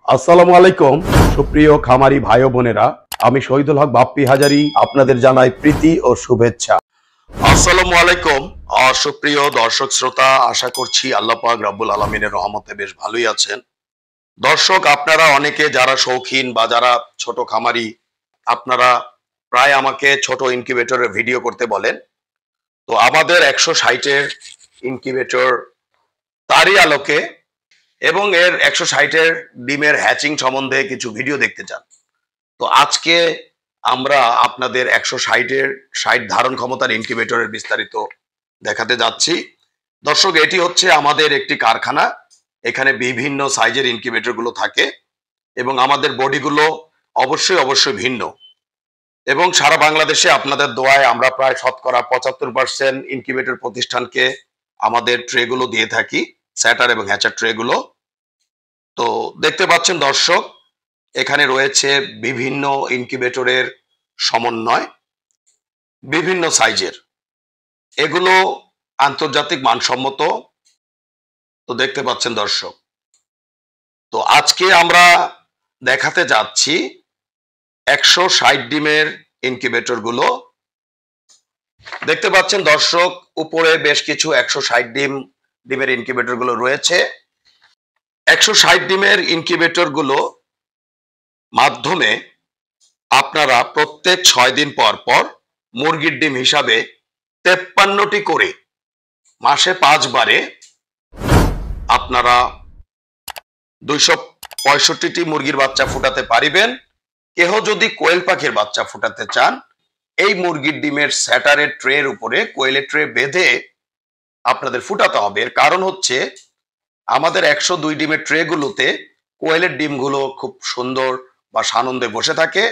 আসসালামু আলাইকুম সুপ্রিয় খামারি ভাই ও বোনেরা, আমি শহীদুল হক বাপ্পি হাজারি আপনাদের জানাই প্রীতি ও শুভেচ্ছা। আসসালামু আলাইকুম সুপ্রিয় দর্শক শ্রোতা, আশা করছি আল্লাহ পাক রব্বুল আলামিনের রহমতে বেশ ভালোই আছেন। দর্শক, আপনারা অনেকে যারা শৌখিন বা যারা ছোট খামারি, আপনারা প্রায় আমাকে ছোট ইনকিউবেটরের ভিডিও করতে বলেন। তো আমাদের 160-এর ইনকিউবেটর তারই আলোকে এবং এর 160-এর ডিমের হ্যাচিং সম্বন্ধে কিছু ভিডিও দেখতে চান, তো আজকে আমরা আপনাদের 160-এর 60 ধারণ ক্ষমতার ইনকিউবেটরের বিস্তারিত দেখাতে যাচ্ছি। দর্শক, এটি হচ্ছে আমাদের একটি কারখানা। এখানে বিভিন্ন সাইজের ইনকিউবেটর গুলো থাকে এবং আমাদের বডিগুলো অবশ্যই ভিন্ন। এবং সারা বাংলাদেশে আপনাদের দোয়ায় আমরা প্রায় শতকরা 75% ইনকিউবেটর প্রতিষ্ঠানকে আমাদের ট্রেগুলো দিয়ে থাকি, স্যাটার এবং হ্যাচার ট্রেগুলো। তো দেখতে পাচ্ছেন দর্শক, এখানে রয়েছে বিভিন্ন ইনকিউবেটরের সমন্বয়, বিভিন্ন সাইজের, এগুলো আন্তর্জাতিক মানসম্মত। তো দেখতে পাচ্ছেন দর্শক, তো আজকে আমরা দেখাতে যাচ্ছি 160 ডিমের ইনকিউবেটর গুলো। দেখতে পাচ্ছেন দর্শক, উপরে বেশ কিছু 160 ডিমের ইনকিউবেটর গুলো রয়েছে। 160 ডিমের ইনকিউবেটর গুলো মাধ্যমে আপনারা প্রত্যেক 6 দিন পর পর মুরগির ডিম হিসাবে 53টি করে মাসে 5 বারে আপনারা 265টি মুরগির বাচ্চা ফুটাতে পারিবেন। কেহ যদি কোয়েল পাখির বাচ্চা ফুটাতে চান, এই মুরগির ডিমের স্যাটারের ট্রের উপরে কোয়েলের ট্রে বেঁধে আপনাদের ফুটাতে হবে। এর কারণ হচ্ছে আমাদের 102 ডিমের ট্রে গুলোতে কোয়েলের ডিমগুলো খুব সুন্দর বা সানন্দে বসে থাকে,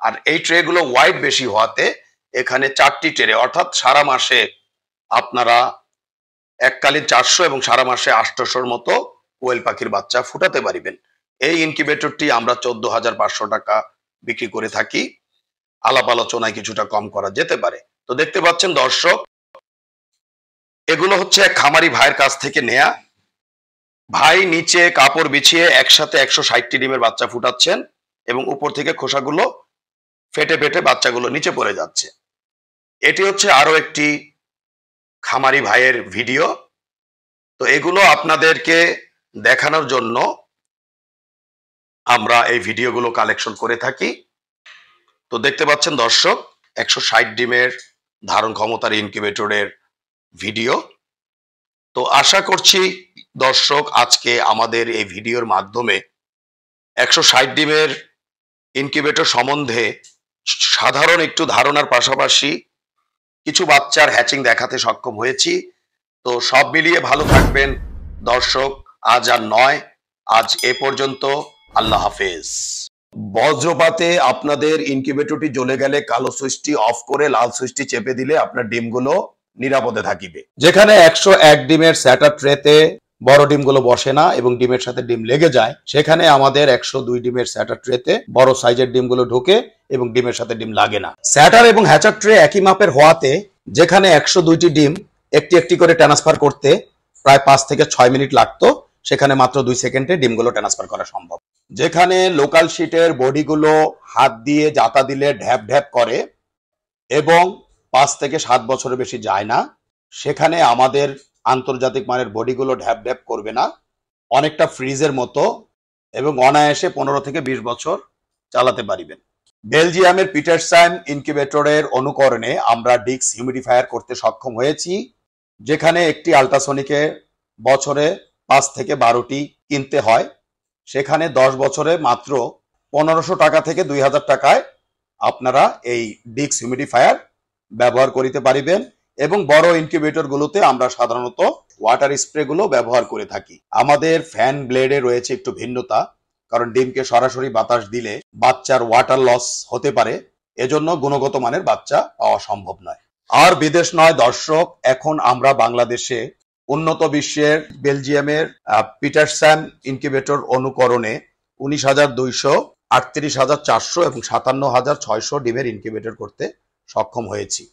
আর এই ট্রে গুলো ওয়াইড বেশি হওয়াতে এখানে 4টি ট্রে, অর্থাৎ সারা মাসে আপনারা এককালীন 400 এবং সারা মাসে 800-র মতো কোয়েল পাখির বাচ্চা ফুটাতে পারিবেন। এই ইনকিউবেটরটি আমরা 14,500 টাকা বিক্রি করে থাকি। আলাপ আলোচনায় কিছুটা কম করা যেতে পারে। তো দেখতে পাচ্ছেন দর্শক, এগুলো হচ্ছে এক খামারি ভাইয়ের কাছ থেকে নেয়া। ভাই নিচে কাপড় বিছিয়ে একসাথে 160টি ডিমের বাচ্চা ফুটাচ্ছেন এবং উপর থেকে খোসাগুলো ফেটে ফেটে বাচ্চাগুলো নিচে পড়ে যাচ্ছে। এটি হচ্ছে আরো একটি খামারি ভাইয়ের ভিডিও। তো এগুলো আপনাদেরকে দেখানোর জন্য আমরা এই ভিডিওগুলো কালেকশন করে থাকি। তো দেখতে পাচ্ছেন দর্শক, 160 ডিমের ধারণ ক্ষমতার ইনকিউবেটরের ভিডিও। তো আশা করছি দর্শক, আজকে আমাদের এই ভিডিওর মাধ্যমে 160 ডিমের ইনকিউবেটর সম্বন্ধে সাধারণ একটু ধারণার পাশাপাশি কিছু বাচ্চার হ্যাচিং দেখাতে সক্ষম হয়েছি। তো সব মিলিয়ে ভালো থাকবেন দর্শক। আজ আর নয়, আজ এ পর্যন্ত। আল্লাহ হাফেজ। বজ্রপাতে আপনাদের ইনকিউবেটরটি জ্বলে গেলে কালো সুইচটি অফ করে লাল সুইচটি চেপে দিলে আপনার ডিমগুলো নিরাপদে থাকিবে। যেখানে 101 ডিমের স্যাটার ট্রেতে বড় ডিমগুলো বসে না এবং ডিমের সাথে ডিম লেগে যায়, সেখানে আমাদের 102 ডিমের স্যাটার ট্রেতে বড় সাইজের ডিমগুলো ঢোকে এবং ডিমের সাথে ডিম লাগে না। স্যাটার এবং হ্যাচার ট্রে একই মাপের হওয়াতে যেখানে 102টি ডিম একটি একটি করে ট্রান্সফার করতে প্রায় 5 থেকে 6 মিনিট লাগতো, সেখানে মাত্র 2 সেকেন্ডে ডিমগুলো ট্রান্সফার করা সম্ভব। যেখানে লোকাল শিটের বডিগুলো হাত দিয়ে জাতা দিলে ঢ্যাপ ঢ্যাপ করে এবং 5 থেকে 7 বছরের বেশি যায় না, সেখানে আমাদের আন্তর্জাতিক মানের বডিগুলো ঢ্যাপ ঢ্যাপ করবে না, অনেকটা ফ্রিজের মতো এবং অনায়াসে 15 থেকে 20 বছর চালাতে পারিবেন। বেলজিয়ামের পিটারসাইম ইনকিউবেটরের অনুকরণে আমরা ডিক্স হিউমিডিফায়ার করতে সক্ষম হয়েছি, যেখানে একটি আল্ট্রাসনিকে বছরে 5 থেকে 12টি কিনতে হয়, সেখানে 10 বছরে মাত্র 1500 টাকা থেকে 2000 টাকায় আপনারা এই ডিক্স হিউমিডিফায়ার ব্যবহার করিতে পারিবেন। এবং বড় ইনকিউবেটর গুলোতে আমরা সাধারণত ওয়াটার স্প্রে গুলো ব্যবহার করে থাকি। আমাদের ফ্যান ব্লেডে রয়েছে একটু ভিন্নতা, কারণ ডিমকে সরাসরি বাতাস দিলে বাচ্চার ওয়াটার লস হতে পারে, এজন্য গুণগত মানের বাচ্চা পাওয়া সম্ভব নয়। আর বিদেশ নয় দর্শক, এখন আমরা বাংলাদেশে উন্নত বিশ্বের বেলজিয়ামের পিটারসাম ইনকিউবেটর অনুকরণে 19,200, 38,400 এবং 57,600 ডিমের ইনকিউবেটর করতে সক্ষম হয়েছি।